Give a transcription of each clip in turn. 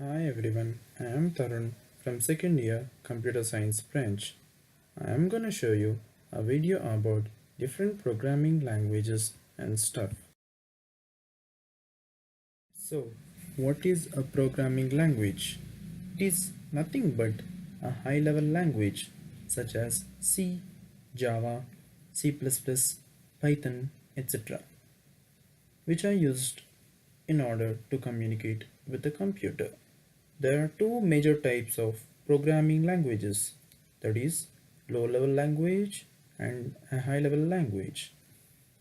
Hi everyone, I am Tarun from second year Computer Science branch. I am gonna show you a video about different programming languages and stuff. So, what is a programming language? It is nothing but a high level language such as C, Java, C++, Python, etc., which are used in order to communicate with the computer. There are two major types of programming languages, that is, low level language and a high level language.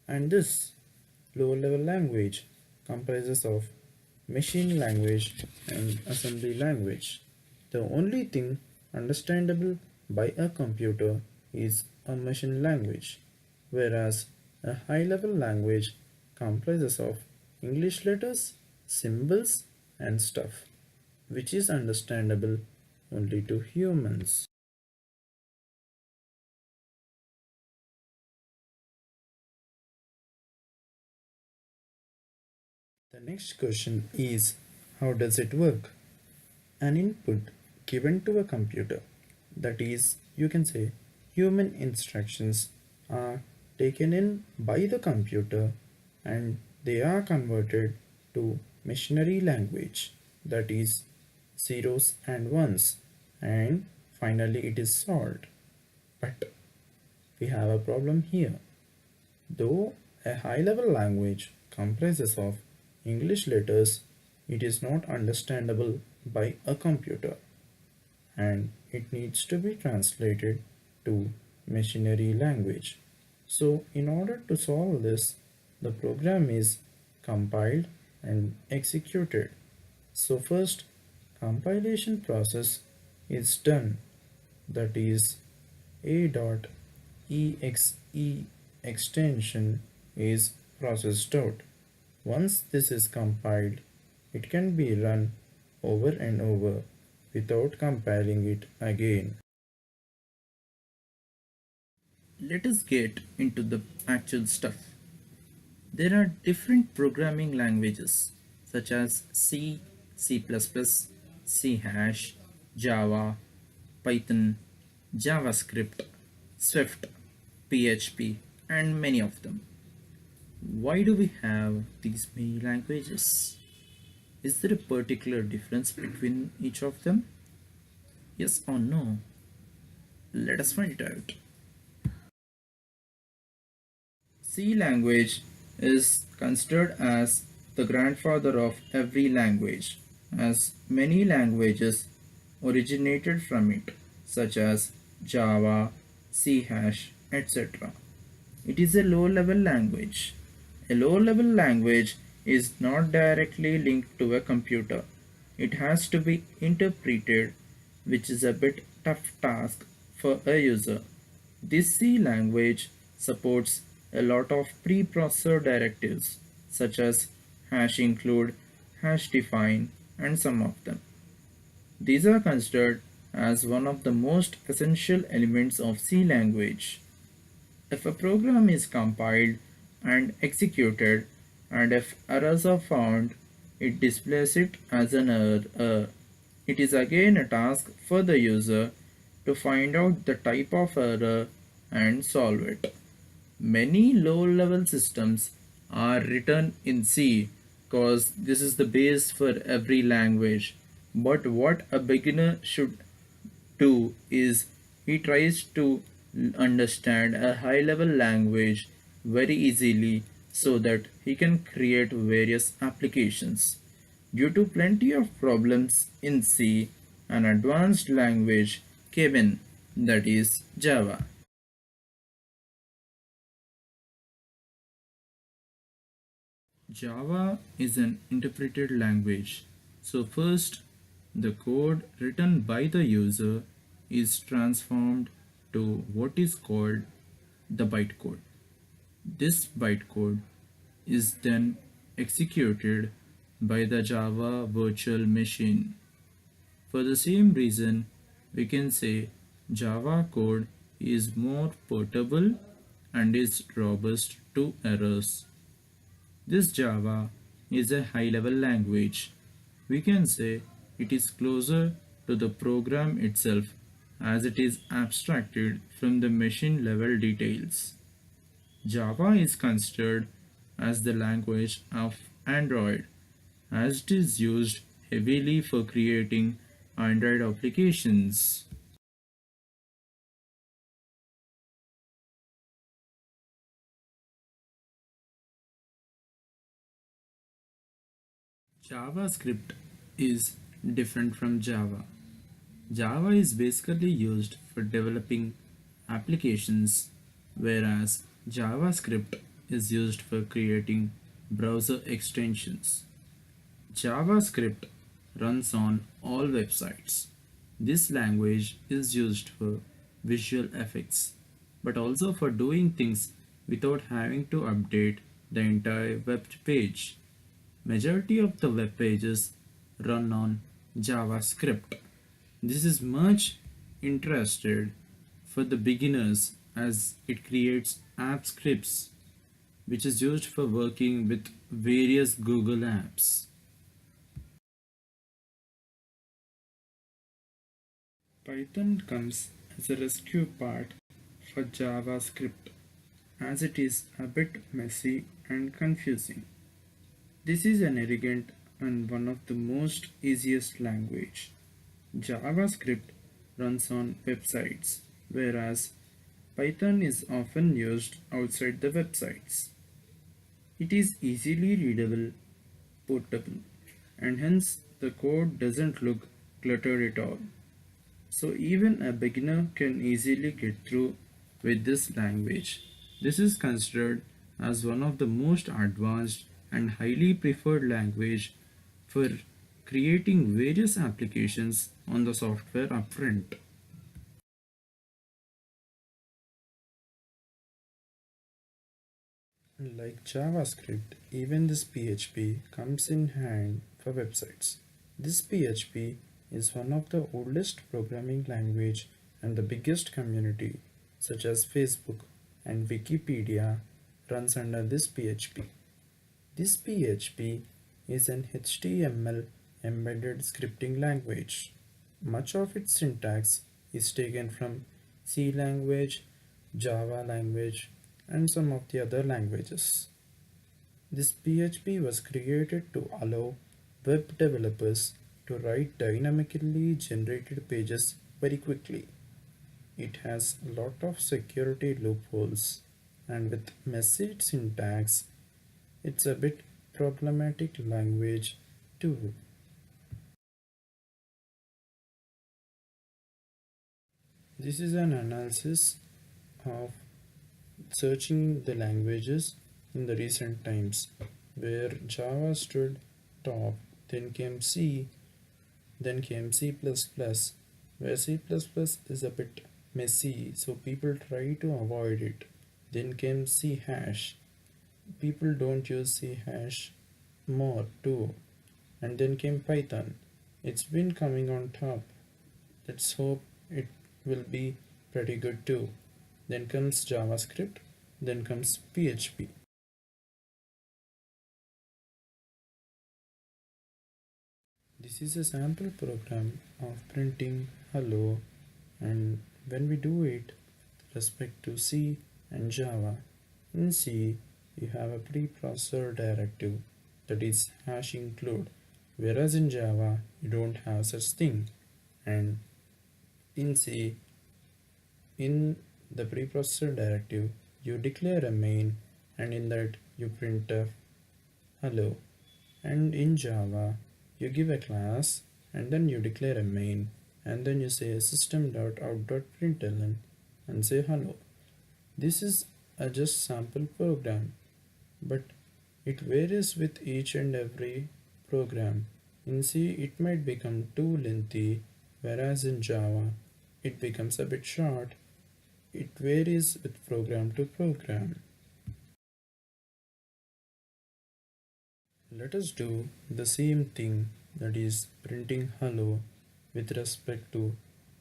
And this low level language comprises of machine language and assembly language. The only thing understandable by a computer is a machine language, whereas a high level language comprises of English letters, symbols, and stuff, which is understandable only to humans. The next question is, how does it work? An input given to a computer, that is, you can say human instructions, are taken in by the computer and they are converted to machinery language, that is, zeros and ones, and finally it is solved. But we have a problem here. Though a high-level language comprises of English letters, it is not understandable by a computer and it needs to be translated to machinery language. So in order to solve this, the program is compiled and executed. So first, compilation process is done, that is a.exe extension is processed out. Once this is compiled, it can be run over and over without compiling it again. Let us get into the actual stuff. There are different programming languages such as C, C++, C hash, Java, Python, JavaScript, Swift, PHP, and many of them. Why do we have these many languages? Is there a particular difference between each of them? Yes or no? Let us find it out. C language is considered as the grandfather of every language, as many languages originated from it, such as Java, C hash, etc. It is a low-level language. A low-level language is not directly linked to a computer. It has to be interpreted, which is a bit tough task for a user. This C language supports a lot of preprocessor directives such as hash include, hash define, and some of them. These are considered as one of the most essential elements of C language. If a program is compiled and executed and if errors are found, it displays it as an error. It is again a task for the user to find out the type of error and solve it. Many low-level systems are written in C because this is the base for every language. But what a beginner should do is he tries to understand a high-level language very easily so that he can create various applications. Due to plenty of problems in C, an advanced language came in, that is Java. Java is an interpreted language. So first, the code written by the user is transformed to what is called the bytecode. This bytecode is then executed by the Java virtual machine. For the same reason, we can say Java code is more portable and is robust to errors. This Java is a high-level language. We can say it is closer to the program itself as it is abstracted from the machine level details. Java is considered as the language of Android as it is used heavily for creating Android applications. JavaScript is different from Java. Java is basically used for developing applications, whereas JavaScript is used for creating browser extensions. JavaScript runs on all websites. This language is used for visual effects, but also for doing things without having to update the entire web page. Majority of the web pages run on JavaScript. This is much interested for the beginners as it creates app scripts which is used for working with various Google apps. Python comes as a rescue part for JavaScript as it is a bit messy and confusing. This is an elegant and one of the most easiest language. JavaScript runs on websites, whereas Python is often used outside the websites. It is easily readable, portable, and hence the code doesn't look cluttered at all. So even a beginner can easily get through with this language. This is considered as one of the most advanced and highly preferred language for creating various applications on the software upfront. Like JavaScript, even this PHP comes in hand for websites. This PHP is one of the oldest programming language and the biggest community such as Facebook and Wikipedia runs under this PHP. This PHP is an HTML embedded scripting language. Much of its syntax is taken from C language, Java language, and some of the other languages. This PHP was created to allow web developers to write dynamically generated pages very quickly. It has a lot of security loopholes, and with messy syntax, it's a bit problematic language too. This is an analysis of searching the languages in the recent times where Java stood top, then came C, then came C++, where C++ is a bit messy, so people try to avoid it. Then came C hash. People don't use C hash more too. And then came Python. It's been coming on top. Let's hope it will be pretty good too. Then comes JavaScript, then comes PHP. This is a sample program of printing hello, and when we do it with respect to C and Java, in C you have a preprocessor directive that is hash include, whereas in Java you don't have such thing. And in C, in the preprocessor directive, you declare a main and in that you print hello. And in Java, you give a class and then you declare a main and then you say system.out.println and say hello. This is a just sample program, but it varies with each and every program. In C, it might become too lengthy, whereas in Java, it becomes a bit short. It varies with program to program. Let us do the same thing, that is printing hello with respect to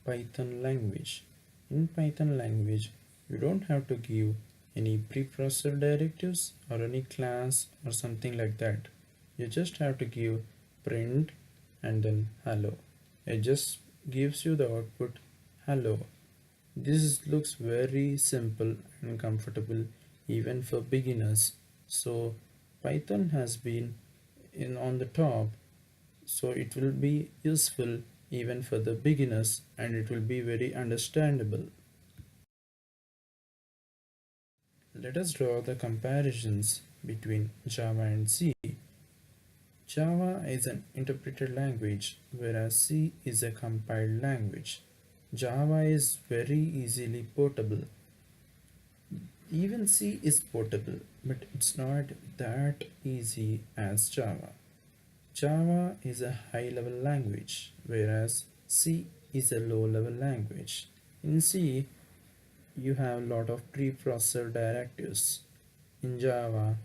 Python language. In Python language, you don't have to give any preprocessor directives or any class or something like that. You just have to give print and then hello. It just gives you the output hello. This looks very simple and comfortable even for beginners. So Python has been in on the top, so it will be useful even for the beginners and it will be very understandable. Let us draw the comparisons between Java and C. Java is an interpreted language, whereas C is a compiled language. Java is very easily portable. Even C is portable, but it's not that easy as Java. Java is a high level language, whereas C is a low level language. In C, you have a lot of preprocessor directives. In Java,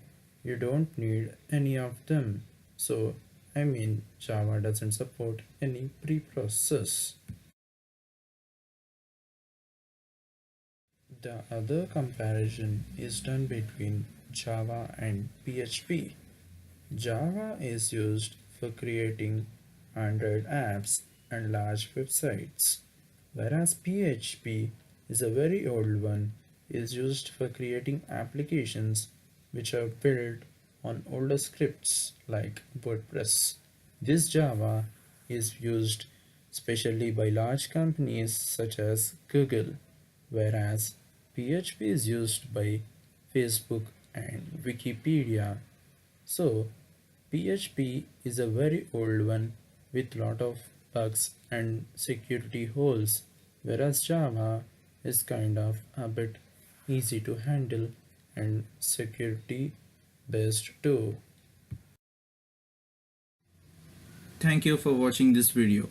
you don't need any of them. So, Java doesn't support any preprocessors. The other comparison is done between Java and PHP. Java is used for creating Android apps and large websites, whereas PHP is a very old one, is used for creating applications which are built on older scripts like WordPress. This Java is used especially by large companies such as Google, whereas PHP is used by Facebook and Wikipedia. So, PHP is a very old one with lot of bugs and security holes, whereas Java is kind of a bit easy to handle and security based too. Thank you for watching this video.